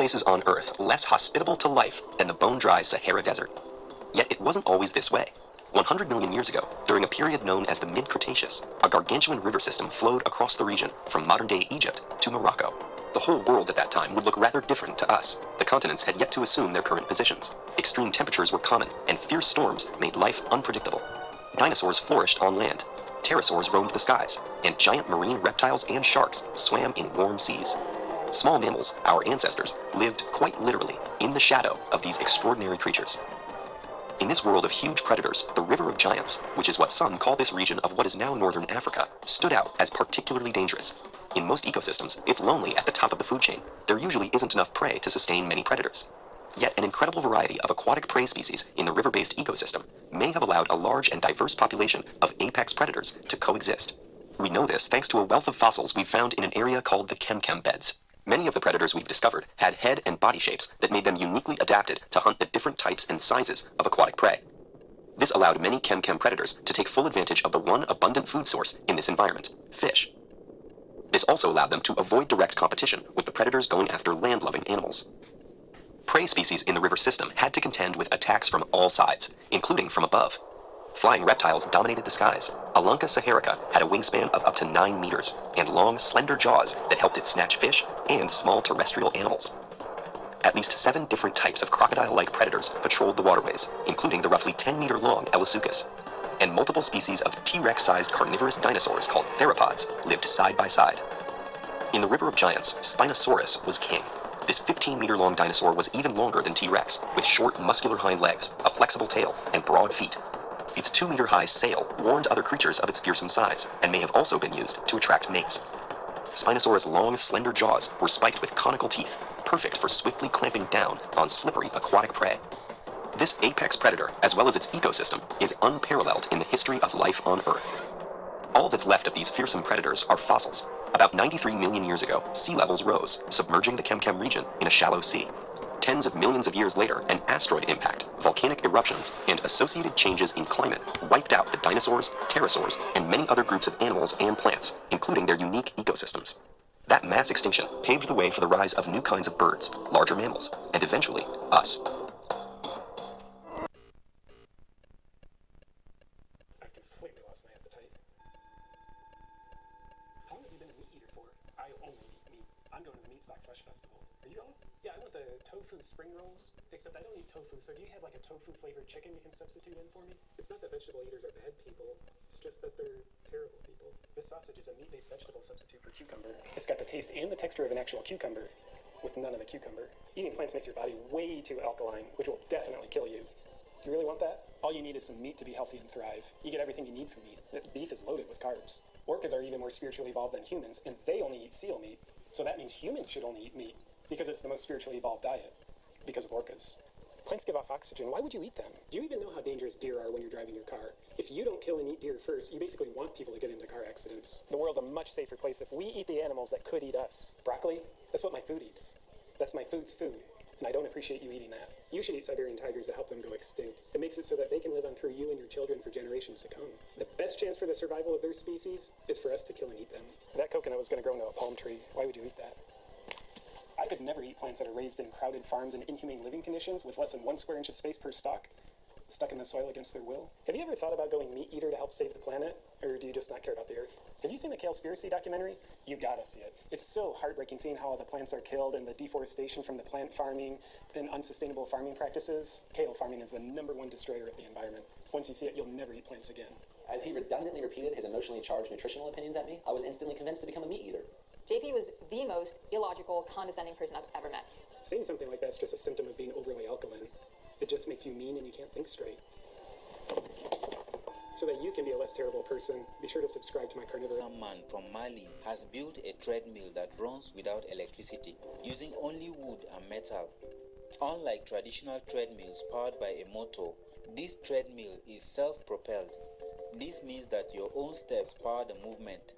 places on Earth less hospitable to life than the bone-dry Sahara Desert. Yet it wasn't always this way. 100 million years ago, during a period known as the Mid-Cretaceous, a gargantuan river system flowed across the region from modern-day Egypt to Morocco. The whole world at that time would look rather different to us. The continents had yet to assume their current positions. Extreme temperatures were common, and fierce storms made life unpredictable. Dinosaurs flourished on land. Pterosaurs roamed the skies, and giant marine reptiles and sharks swam in warm seas. Small mammals, our ancestors, lived quite literally in the shadow of these extraordinary creatures. In this world of huge predators, the River of Giants, which is what some call this region of what is now northern Africa, stood out as particularly dangerous. In most ecosystems, it's lonely at the top of the food chain. There usually isn't enough prey to sustain many predators. Yet an incredible variety of aquatic prey species in the river-based ecosystem may have allowed a large and diverse population of apex predators to coexist. We know this thanks to a wealth of fossils we've found in an area called the Kem beds. Many of the predators we've discovered had head and body shapes that made them uniquely adapted to hunt the different types and sizes of aquatic prey. This allowed many Kem predators to take full advantage of the one abundant food source in this environment, fish. This also allowed them to avoid direct competition with the predators going after land-loving animals. Prey species in the river system had to contend with attacks from all sides, including from above. Flying reptiles dominated the skies. Alanca saharica had a wingspan of up to 9 meters, and long, slender jaws that helped it snatch fish and small terrestrial animals. At least 7 different types of crocodile-like predators patrolled the waterways, including the roughly 10-meter-long Elasuchus. And multiple species of T-Rex-sized carnivorous dinosaurs called theropods lived side by side. In the River of Giants, Spinosaurus was king. This 15-meter-long dinosaur was even longer than T-Rex, with short, muscular hind legs, a flexible tail, and broad feet. Its 2-meter-high sail warned other creatures of its fearsome size, and may have also been used to attract mates. Spinosaurus' long, slender jaws were spiked with conical teeth, perfect for swiftly clamping down on slippery aquatic prey. This apex predator, as well as its ecosystem, is unparalleled in the history of life on Earth. All that's left of these fearsome predators are fossils. About 93 million years ago, sea levels rose, submerging the Kem region in a shallow sea. Tens of millions of years later, an asteroid impact, volcanic eruptions, and associated changes in climate wiped out the dinosaurs, pterosaurs, and many other groups of animals and plants, including their unique ecosystems. That mass extinction paved the way for the rise of new kinds of birds, larger mammals, and eventually, us. I've completely lost my appetite. How long have you been a meat eater for? I only eat meat. I'm going to the Meat Stock Fresh Festival. Are you going? Yeah, I want the tofu spring rolls, except I don't eat tofu, so do you have like a tofu-flavored chicken you can substitute in for me? It's not that vegetable eaters are bad people, it's just that they're terrible people. This sausage is a meat-based vegetable substitute for cucumber. It's got the taste and the texture of an actual cucumber, with none of the cucumber. Eating plants makes your body way too alkaline, which will definitely kill you. Do you really want that? All you need is some meat to be healthy and thrive. You get everything you need from meat. Beef is loaded with carbs. Orcas are even more spiritually evolved than humans, and they only eat seal meat. So that means humans should only eat meat, because it's the most spiritually evolved diet, because of orcas. Plants give off oxygen. Why would you eat them? Do you even know how dangerous deer are when you're driving your car? If you don't kill and eat deer first, you basically want people to get into car accidents. The world's a much safer place if we eat the animals that could eat us. Broccoli? That's what my food eats. That's my food's food, and I don't appreciate you eating that. You should eat Siberian tigers to help them go extinct. It makes it so that they can live on through you and your children for generations to come. The best chance for the survival of their species is for us to kill and eat them. That coconut was going to grow into a palm tree. Why would you eat that? I could never eat plants that are raised in crowded farms and inhumane living conditions with less than 1 square inch of space per stalk, stuck in the soil against their will. Have you ever thought about going meat eater to help save the planet, or do you just not care about the earth? Have you seen the Kalespiracy documentary? You gotta see it. It's so heartbreaking seeing how all the plants are killed and the deforestation from the plant farming and unsustainable farming practices. Kale farming is the #1 destroyer of the environment. Once you see it, you'll never eat plants again. As he redundantly repeated his emotionally charged nutritional opinions at me, I was instantly convinced to become a meat eater. JP was the most illogical, condescending person I've ever met. Saying something like that's just a symptom of being overly alkaline. It just makes you mean and you can't think straight. So that you can be a less terrible person, be sure to subscribe to my carnivore. A man from Mali has built a treadmill that runs without electricity, using only wood and metal. Unlike traditional treadmills powered by a motor, this treadmill is self-propelled. This means that your own steps power the movement.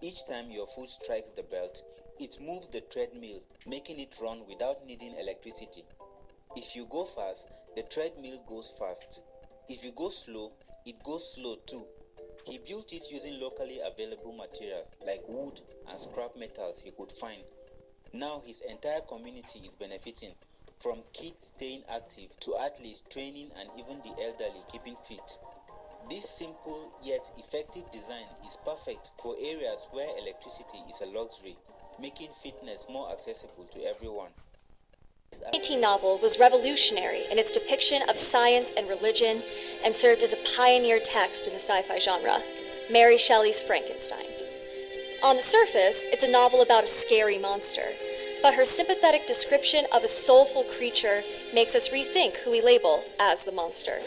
Each time your foot strikes the belt, it moves the treadmill, making it run without needing electricity. If you go fast, the treadmill goes fast. If you go slow, it goes slow too. He built it using locally available materials like wood and scrap metals he could find. Now his entire community is benefiting, from kids staying active to athletes training and even the elderly keeping fit. This simple yet effective design is perfect for areas where electricity is a luxury, making fitness more accessible to everyone. The 19 novel was revolutionary in its depiction of science and religion and served as a pioneer text in the sci-fi genre, Mary Shelley's Frankenstein. On the surface, it's a novel about a scary monster, but her sympathetic description of a soulful creature makes us rethink who we label as the monster.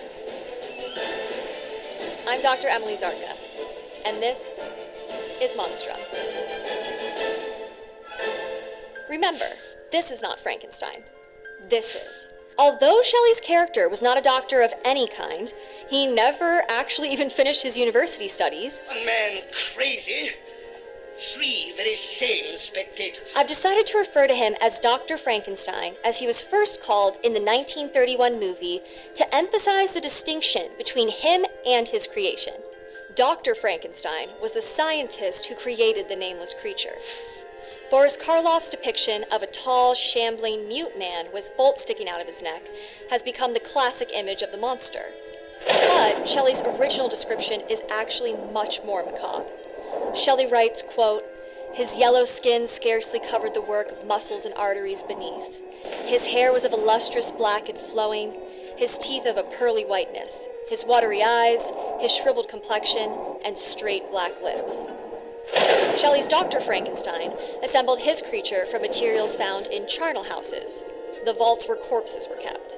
I'm Dr. Emily Zarka, and this is Monstrum. Remember, this is not Frankenstein. This is. Although Shelley's character was not a doctor of any kind, he never actually even finished his university studies. One man crazy, 3 very sane spectators. I've decided to refer to him as Dr. Frankenstein, as he was first called in the 1931 movie, to emphasize the distinction between him and his creation. Dr. Frankenstein was the scientist who created the nameless creature. Boris Karloff's depiction of a tall, shambling, mute man with bolts sticking out of his neck has become the classic image of the monster. But Shelley's original description is actually much more macabre. Shelley writes, quote, "His yellow skin scarcely covered the work of muscles and arteries beneath. His hair was of a lustrous black and flowing, his teeth of a pearly whiteness, his watery eyes, his shriveled complexion, and straight black lips." Shelley's Dr. Frankenstein assembled his creature from materials found in charnel houses, the vaults where corpses were kept.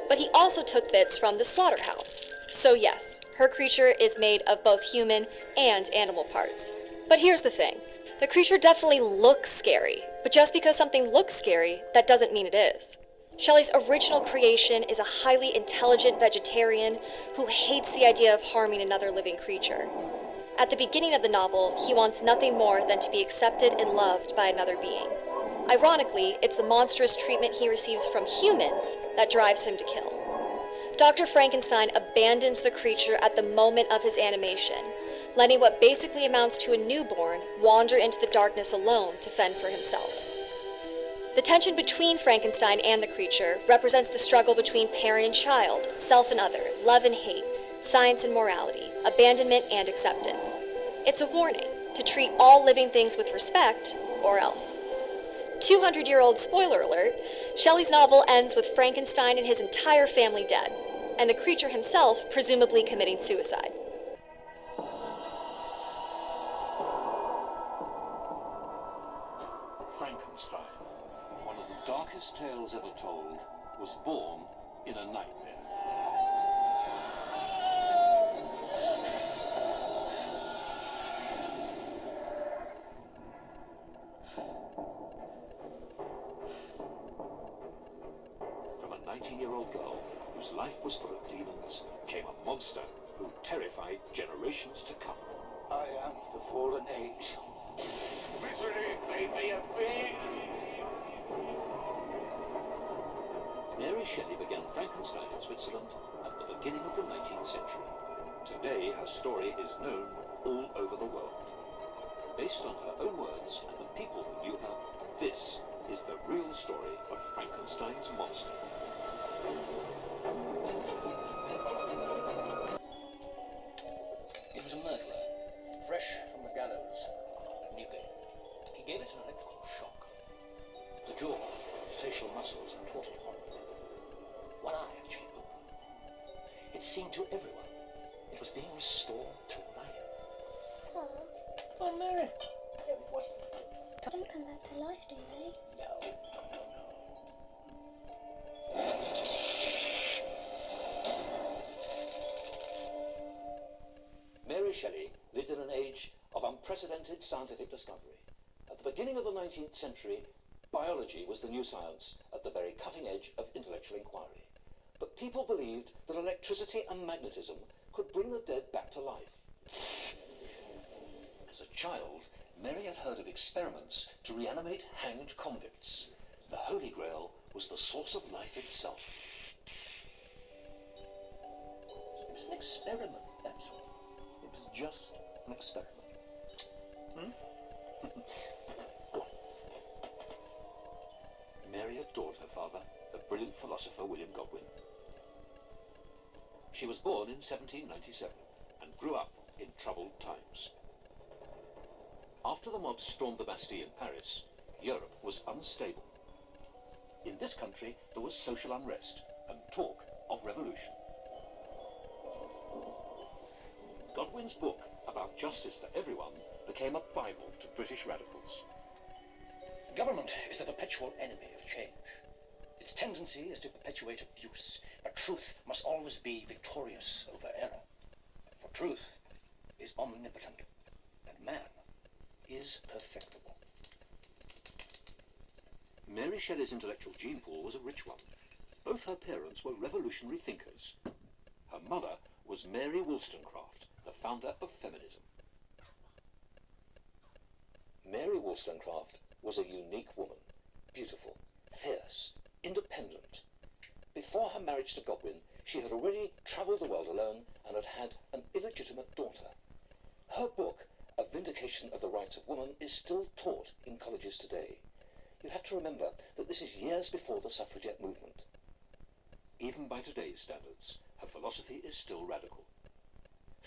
But he also took bits from the slaughterhouse. So yes, her creature is made of both human and animal parts. But here's the thing. The creature definitely looks scary, but just because something looks scary, that doesn't mean it is. Shelley's original creation is a highly intelligent vegetarian who hates the idea of harming another living creature. At the beginning of the novel, he wants nothing more than to be accepted and loved by another being. Ironically, it's the monstrous treatment he receives from humans that drives him to kill. Dr. Frankenstein abandons the creature at the moment of his animation, letting what basically amounts to a newborn wander into the darkness alone to fend for himself. The tension between Frankenstein and the creature represents the struggle between parent and child, self and other, love and hate, science and morality, abandonment and acceptance. It's a warning to treat all living things with respect, or else. 200-year-old spoiler alert, Shelley's novel ends with Frankenstein and his entire family dead, and the creature himself presumably committing suicide. Frankenstein, one of the darkest tales ever told, was born in a nightmare. From a 19-year-old girl whose life was full of demons came a monster who terrified generations to come. I am the fallen age. Misery made me a pig. Mary Shelley began Frankenstein in Switzerland at the beginning of the 19th century. Today her story is known all over the world. Based on her own words and the people who knew her, this is the real story of Frankenstein's monster. He was a murderer, fresh from the gallows at Newgate. He gave it an electrical shock. The jaw, facial muscles contorted horribly. One eye actually opened. It seemed to everyone it was being restored to life. Oh, Mary. It wasn't. Don't come back to life, do they? No. Mary Shelley lived in an age of unprecedented scientific discovery. At the beginning of the 19th century, biology was the new science at the very cutting edge of intellectual inquiry. But people believed that electricity and magnetism could bring the dead back to life. As a child, Mary had heard of experiments to reanimate hanged convicts. The Holy Grail was the source of life itself. It was an experiment, that's all. It was just an experiment. philosopher William Godwin. She was born in 1797 and grew up in troubled times. After the mob stormed the Bastille in Paris, Europe was unstable. In this country, there was social unrest and talk of revolution. Godwin's book about justice for everyone became a Bible to British radicals. Government is the perpetual enemy of change. Its tendency is to perpetuate abuse, but truth must always be victorious over error. For truth is omnipotent, and man is perfectible. Mary Shelley's intellectual gene pool was a rich one. Both her parents were revolutionary thinkers. Her mother was Mary Wollstonecraft, the founder of feminism. Mary Wollstonecraft was a unique woman, beautiful, fierce, independent. Before her marriage to Godwin, she had already travelled the world alone and had had an illegitimate daughter. Her book, A Vindication of the Rights of Woman, is still taught in colleges today. You have to remember that this is years before the suffragette movement. Even by today's standards, her philosophy is still radical.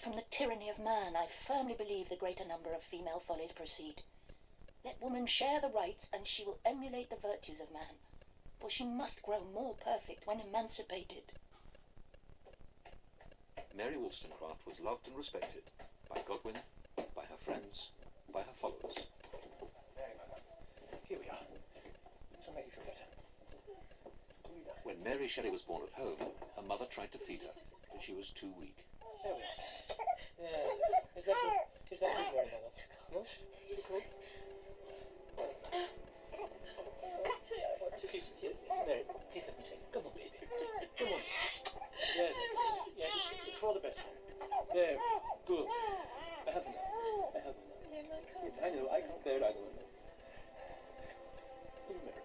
From the tyranny of man, I firmly believe the greater number of female follies proceed. Let woman share the rights, and she will emulate the virtues of man, for she must grow more perfect when emancipated. Mary Wollstonecraft was loved and respected by Godwin, by her friends, by her followers. Mary, my love, here we are. This will make you feel better. When Mary Shelley was born at home, her mother tried to feed her, but she was too weak. There we are. Yeah. Is that good? Is that good, Mary, my love? No? Is it cool? Please, here, yes, Mary, please let me take it. Come on, baby. Come on. Yeah, it's for the best, Mary. There, good. I have enough. I have enough. Yes, I know, I can't bear either one. Here, Mary.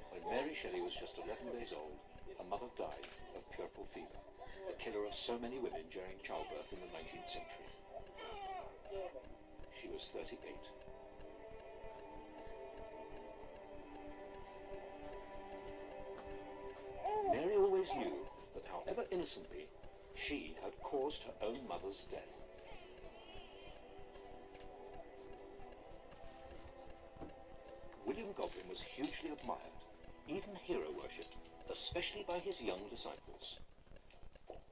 When Mary Shelley was just 11 days old, her mother died of puerperal fever, the killer of so many women during childbirth in the 19th century. She was 38. Mary always knew that however innocently, she had caused her own mother's death. William Godwin was hugely admired, even hero-worshipped, especially by his young disciples.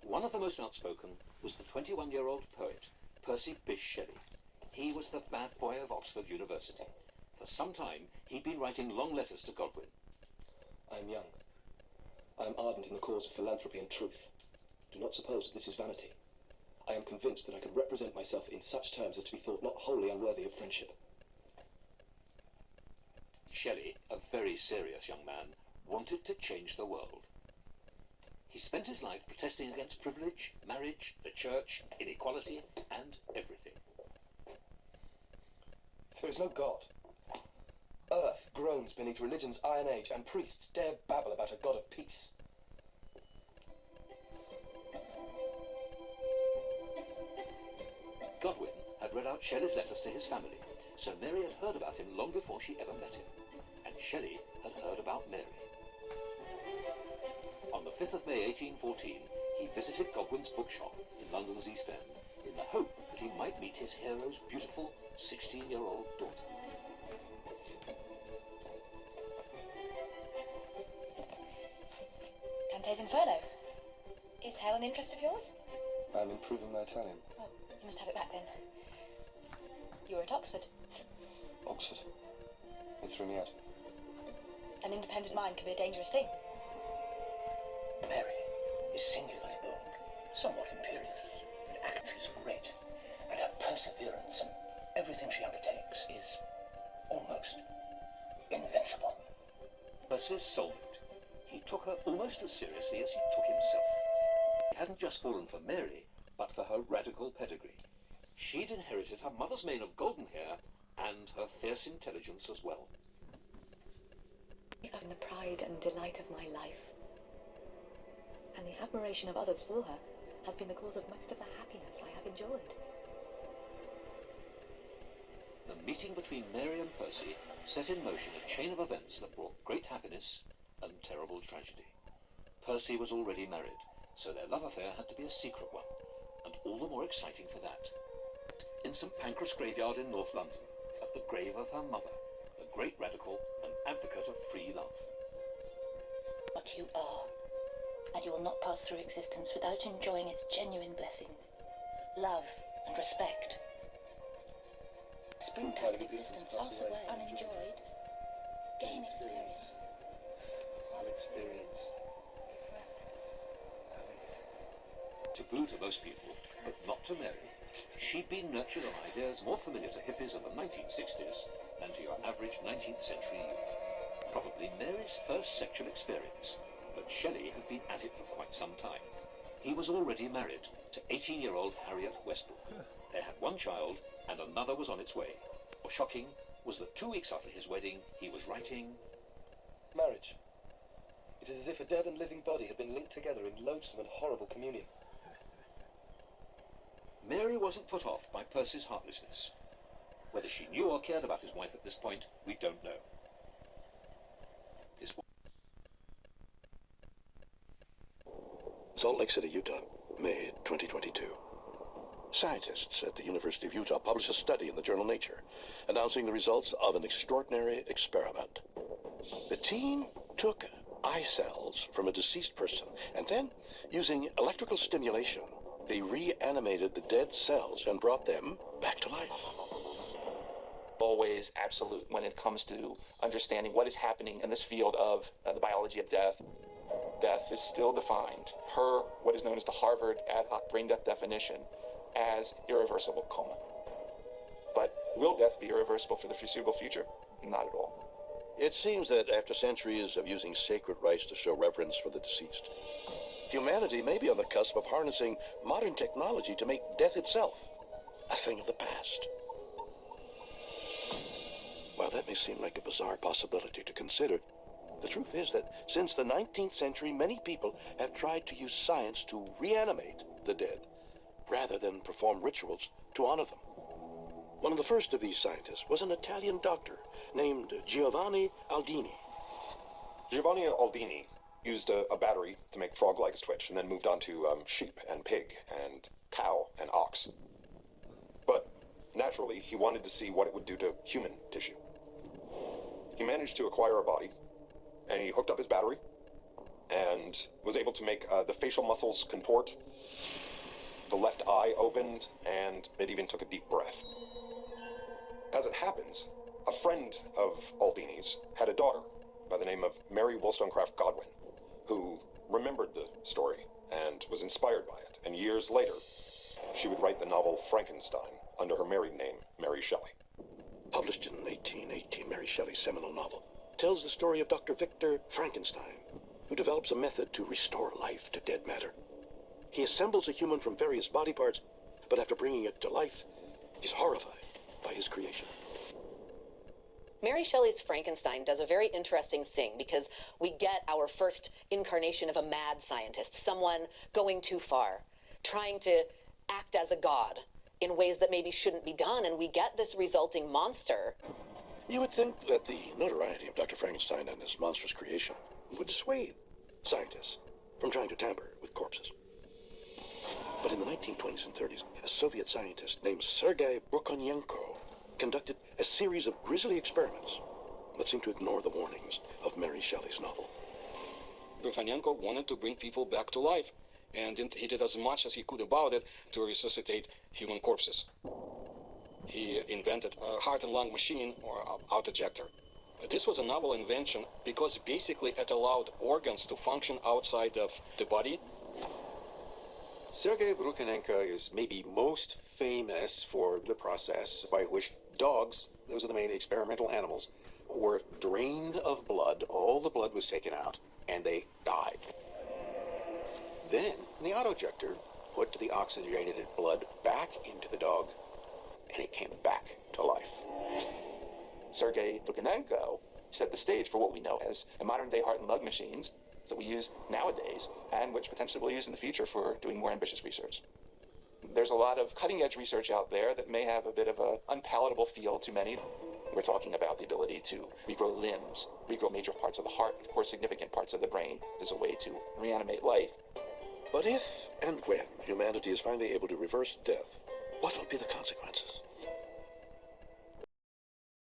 One of the most outspoken was the 21-year-old poet, Percy Bysshe Shelley. He was the bad boy of Oxford University. For some time, he'd been writing long letters to Godwin. I am young. I am ardent in the cause of philanthropy and truth. Do not suppose that this is vanity. I am convinced that I could represent myself in such terms as to be thought not wholly unworthy of friendship. Shelley, a very serious young man, wanted to change the world. He spent his life protesting against privilege, marriage, the church, inequality, and everything. There is no God. Earth groans beneath religion's iron age, and priests dare babble about a God of peace. Godwin had read out Shelley's letters to his family, so Mary had heard about him long before she ever met him, and Shelley had heard about Mary. On the 5th of May 1814, he visited Godwin's bookshop in London's East End, in the hope that he might meet his hero's beautiful 16-year-old daughter. Dante's Inferno. Is hell an interest of yours? I am improving my Italian. Oh, you must have it back then. You were at Oxford. Oxford. It threw me out. An independent mind can be a dangerous thing. Mary is singularly bold, somewhat imperious, but actually she's great, and her perseverance and everything she undertakes is almost invincible. Percy's soulmate. He took her almost as seriously as he took himself. He hadn't just fallen for Mary, but for her radical pedigree. She'd inherited her mother's mane of golden hair and her fierce intelligence as well. I've been the pride and delight of my life, and the admiration of others for her has been the cause of most of the happiness I have enjoyed. The meeting between Mary and Percy set in motion a chain of events that brought great happiness and terrible tragedy. Percy was already married, so their love affair had to be a secret one, and all the more exciting for that. In St Pancras graveyard in North London, at the grave of her mother, the great radical and advocate of free love. What you are, and you will not pass through existence without enjoying its genuine blessings. Love and respect. Springtime existence pass away unenjoyed. Gain experience. I'll experience. It's worth it. Taboo to most people, but not to Mary. She'd been nurtured on ideas more familiar to hippies of the 1960s than to your average 19th century youth. Probably Mary's first sexual experience, but Shelley had been at it for quite some time. He was already married to 18-year-old Harriet Westbrook. They had one child, and another was on its way. More shocking was that 2 weeks after his wedding, he was writing... Marriage. It is as if a dead and living body had been linked together in loathsome and horrible communion. Mary wasn't put off by Percy's heartlessness. Whether she knew or cared about his wife at this point, we don't know. Salt Lake City, Utah, May 2022. Scientists at the University of Utah published a study in the journal Nature announcing the results of an extraordinary experiment. The team took eye cells from a deceased person and then, using electrical stimulation, they reanimated the dead cells and brought them back to life. Always absolute when it comes to understanding what is happening in this field of the biology of death. Death is still defined per what is known as the Harvard ad hoc brain death definition as irreversible coma. But will death be irreversible for the foreseeable future? Not at all. It seems that after centuries of using sacred rites to show reverence for the deceased, humanity may be on the cusp of harnessing modern technology to make death itself a thing of the past. While that may seem like a bizarre possibility to consider, the truth is that since the 19th century, many people have tried to use science to reanimate the dead, rather than perform rituals to honor them. One of the first of these scientists was an Italian doctor named Giovanni Aldini. Giovanni Aldini used a battery to make frog legs twitch, and then moved on to sheep and pig and cow and ox. But naturally, he wanted to see what it would do to human tissue. He managed to acquire a body, and he hooked up his battery, and was able to make the facial muscles contort. The left eye opened, and it even took a deep breath. As it happens, a friend of Aldini's had a daughter by the name of Mary Wollstonecraft Godwin, who remembered the story and was inspired by it. And years later, she would write the novel Frankenstein under her married name, Mary Shelley. Published in 1818, Mary Shelley's seminal novel tells the story of Dr. Victor Frankenstein, who develops a method to restore life to dead matter. He assembles a human from various body parts, but after bringing it to life, he's horrified by his creation. Mary Shelley's Frankenstein does a very interesting thing because we get our first incarnation of a mad scientist, someone going too far, trying to act as a god in ways that maybe shouldn't be done, and we get this resulting monster. You would think that the notoriety of Dr. Frankenstein and his monstrous creation would dissuade scientists from trying to tamper with corpses. But in the 1920s and 30s, a Soviet scientist named Sergei Brukhonenko conducted a series of grisly experiments that seemed to ignore the warnings of Mary Shelley's novel. Brukhonenko wanted to bring people back to life, and he did as much as he could about it to resuscitate human corpses. He invented a heart and lung machine, or auto-ejector. This was a novel invention because basically it allowed organs to function outside of the body. Sergei Brukhonenko is maybe most famous for the process by which dogs, those are the main experimental animals, were drained of blood. All the blood was taken out, and they died. Then the autoinjector put the oxygenated blood back into the dog, and it came back to life. Sergei Brukhonenko set the stage for what we know as modern-day heart and lung machines that we use nowadays, and which potentially we'll use in the future for doing more ambitious research. There's a lot of cutting-edge research out there that may have a bit of an unpalatable feel to many. We're talking about the ability to regrow limbs, regrow major parts of the heart, of course significant parts of the brain, as a way to reanimate life. But if and when humanity is finally able to reverse death, what will be the consequences?